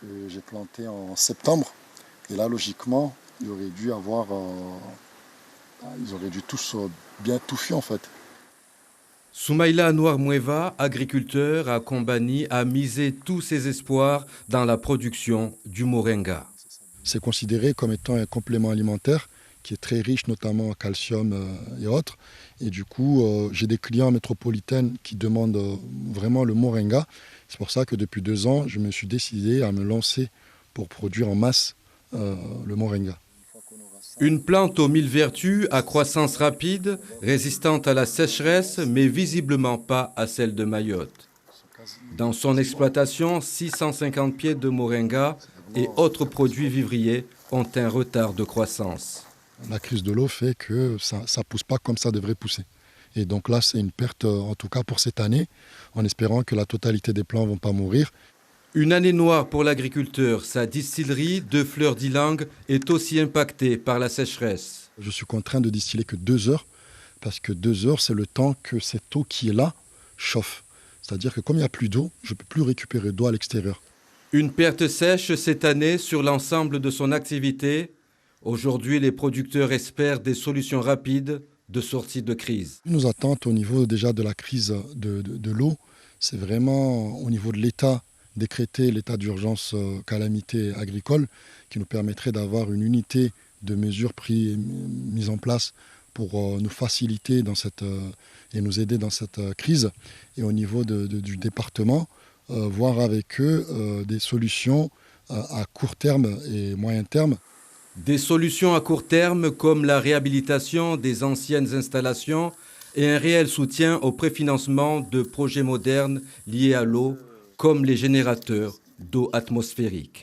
que j'ai planté en septembre. Et là, logiquement, il aurait dû avoir, ils auraient dû tous bien touffer en fait. Soumaïla Anouar-Moueva, agriculteur à Kombani, a misé tous ses espoirs dans la production du moringa. C'est considéré comme étant un complément alimentaire qui est très riche, notamment en calcium et autres. Et du coup, j'ai des clients métropolitains qui demandent vraiment le moringa. C'est pour ça que depuis 2 ans, je me suis décidé à me lancer pour produire en masse le moringa. Une plante aux 1000 vertus, à croissance rapide, résistante à la sécheresse, mais visiblement pas à celle de Mayotte. Dans son exploitation, 650 pieds de moringa et autres produits vivriers ont un retard de croissance. La crise de l'eau fait que ça ne pousse pas comme ça devrait pousser. Et donc là, c'est une perte, en tout cas pour cette année, en espérant que la totalité des plants ne vont pas mourir. Une année noire pour l'agriculteur. Sa distillerie de fleurs d'ylang est aussi impactée par la sécheresse. Je suis contraint de distiller que 2 heures, parce que 2 heures, c'est le temps que cette eau qui est là chauffe. C'est-à-dire que comme il n'y a plus d'eau, je ne peux plus récupérer d'eau à l'extérieur. Une perte sèche cette année sur l'ensemble de son activité. Aujourd'hui, les producteurs espèrent des solutions rapides de sortie de crise. Nos attentes au niveau déjà de la crise de l'eau, c'est vraiment au niveau de l'État, décréter l'état d'urgence calamité agricole, qui nous permettrait d'avoir une unité de mesures mise en place pour nous faciliter et nous aider dans cette crise. Et au niveau du département, voir avec eux des solutions à court terme et moyen terme. Des solutions à court terme comme la réhabilitation des anciennes installations et un réel soutien au préfinancement de projets modernes liés à l'eau comme les générateurs d'eau atmosphérique.